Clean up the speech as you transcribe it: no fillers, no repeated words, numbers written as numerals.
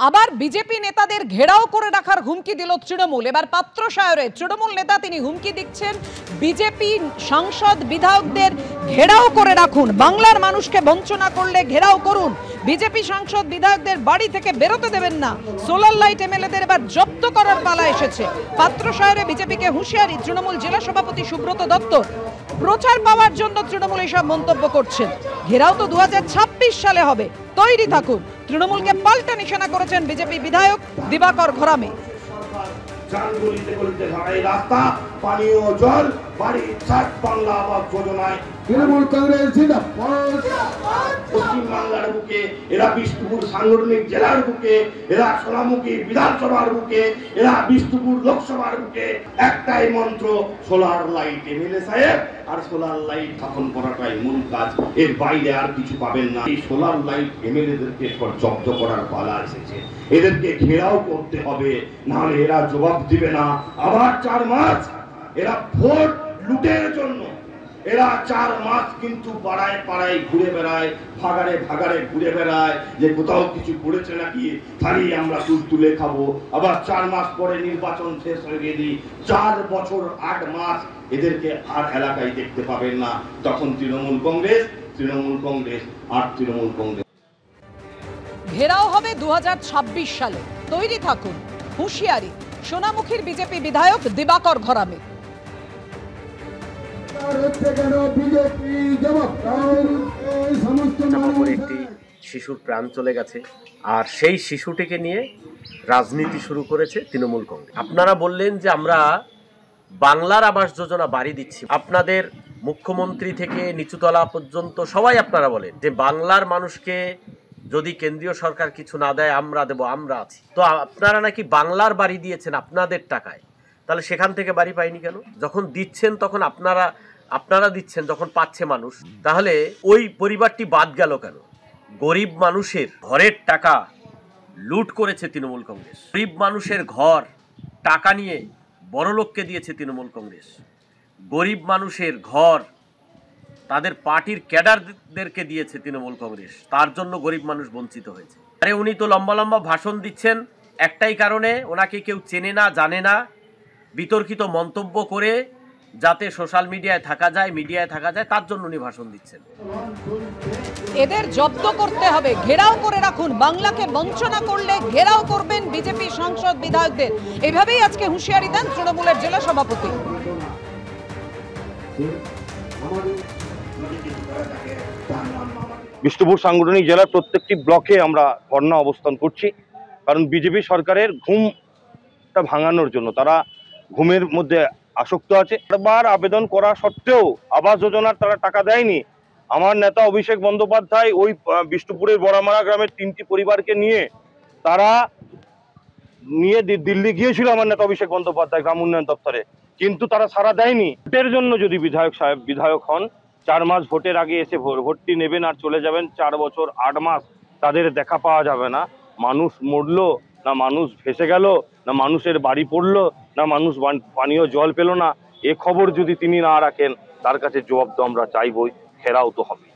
আবার বিজেপি নেতাদের ঘেরাও করে রাখার হুমকি দিল তৃণমূল। এবার পাত্রসায়রে তৃণমূল নেতা তিনি হুমকি দিচ্ছেন, বিজেপি সাংসদ বিধায়কদের ঘেরাও করে রাখুন, বাংলার মানুষকে বঞ্চনা করলে ঘেরাও করুন, বিজেপি সাংসদ বিধায়কদের বাড়ি থেকে বেরোতে দেবেন না, সোলার লাইট এমএলএদের এবার জব্দ করার পালা এসেছে। পাত্রসায়রে বিজেপিকে হুঁশিয়ারি তৃণমূল জেলা সভাপতি সুব্রত দত্ত। প্রচার পাওয়ার জন্য তৃণমূল এসব মন্তব্য করছেন। ঘেরাও তো 2026 সালে হবে, তৈরি থাকুন। তৃণমূলকে পাল্টা নিশানা করেছেন বিজেপি বিধায়ক দিবাকর ঘরামে। তৃণমূল কংগ্রেস পশ্চিমবাংলার বুকে, এরা বিষ্ণুপুর সাংগঠনিক জেলার বুকে, এরা সোনামুখী বিধানসভার বুকে, এরা বিষ্ণুপুর লোকসভার বুকে একটাই মন্ত্র, সোলার লাইট এমএলএ সাহেব। আর সোলার লাইট স্থাপন করাটাই মূল কাজ, এর বাইরে আর কিছু পাবেন না। এই সোলার লাইট এমএলএদেরকে জব্দ করার পালা এসেছে, এদেরকে ঘেরাও করতে হবে, নাহলে এরা জবাব দিবে না। আবার 4 মাস এরা ভোট লুটের জন্য, এরা 4 মাস কিন্তু পাড়ায় পাড়ায় ঘুরে বেড়ায়, ভাগাড়ে ভাগাড়ে ঘুরে বেড়ায় যে কোথাও কিছু করেছে নাকি, খালি আমরা তুলে খাবো। আবার 4 মাস পরে নির্বাচন শেষ হয়ে গেলে 4 বছর 8 মাস এদেরকে আর এলাকায় দেখতে পাবেন না। তখন তৃণমূল কংগ্রেস আর তৃণমূল কংগ্রেস। ঘেরাও হবে 2026 সালে, তৈরি থাকুন। হুঁশিয়ারি সোনামুখীর বিজেপি বিধায়ক দিবাকর ঘরামে। একটি শিশুর প্রাণ চলে গেছে, আর সেই শিশুটিকে নিয়ে রাজনীতি শুরু করেছে তৃণমূল কংগ্রেস। আপনারা বললেন যে আমরা বাংলার আবাস যোজনা বাড়ি দিচ্ছি, আপনাদের মুখ্যমন্ত্রী থেকে নিচুতলা পর্যন্ত সবাই আপনারা বলেন যে বাংলার মানুষকে যদি কেন্দ্রীয় সরকার কিছু না দেয় আমরা দেব, আমরা আছি। তো আপনারা নাকি বাংলার বাড়ি দিয়েছেন আপনাদের টাকায়, তাহলে সেখান থেকে বাড়ি পাইনি কেন? যখন দিচ্ছেন তখন আপনারা দিচ্ছেন, যখন পাচ্ছে মানুষ, তাহলে ওই পরিবারটি বাদ গেল কেন? গরিব মানুষের ঘরের টাকা লুট করেছে তৃণমূল কংগ্রেস, গরিব মানুষের ঘর টাকা নিয়ে বড়লোককে দিয়েছে তৃণমূল কংগ্রেস, গরিব মানুষের ঘর তাদের পার্টির ক্যাডারদেরকে দিয়েছে তৃণমূল কংগ্রেস, তার জন্য গরিব মানুষ বঞ্চিত হয়েছে। আরে উনি তো লম্বা লম্বা ভাষণ দিচ্ছেন একটাই কারণে, ওনাকে কেউ চেনে না জানে না, বিতর্কিত মন্তব্য করে যাতে সোশ্যাল মিডিয়ায় থাকা যায়, মিডিয়ায় থাকা যায়, তার জন্য উনি ভাষণ দিচ্ছেন। এদের জব্দ করতে হবে, ঘেরাও করে রাখুন, বাংলাকে বঞ্চনা করলে ঘেরাও করবেন বিজেপি সাংসদ বিধায়কদের। এভাবেই আজকে হুঁশিয়ারি দেন তৃণমূলের জেলা সভাপতি। বিষ্ণুপুর সাংগঠনিক জেলার প্রত্যেকটি ব্লকে আমরা ধর্ণা অবস্থান করছি, কারণ বিজেপি সরকারের ঘুমটা ভাঙানোর জন্য তারা ঘুমের মধ্যে আসক্ত আছে। বারবার আবেদন করা সত্ত্বেও আবাস যোজনার তারা টাকা দেয়নি। আমার নেতা অভিষেক বন্দ্যোপাধ্যায় ওই বিষ্ণুপুরের বড়ামারা গ্রামের 3টি পরিবারকে নিয়ে দিল্লি গিয়েছিল আমার নেতা অভিষেক বন্দ্যোপাধ্যায় গ্রাম উন্নয়ন দপ্তরে, কিন্তু তারা সাড়া দেয়নি। ভোটের জন্য যদি বিধায়ক হন, 4 মাস ভোটের আগে এসে ভোটটি নেবেন আর চলে যাবেন, 4 বছর 8 মাস তাদের দেখা পাওয়া যাবে না। মানুষ মরলো না, মানুষ ভেসে গেল না, মানুষের বাড়ি পড়লো না, মানুষ পানীয় জল পেল না, এ খবর যদি তিনি না রাখেন, তার কাছে জবাব তো আমরা চাইবই, ঘেরাও তো হবে।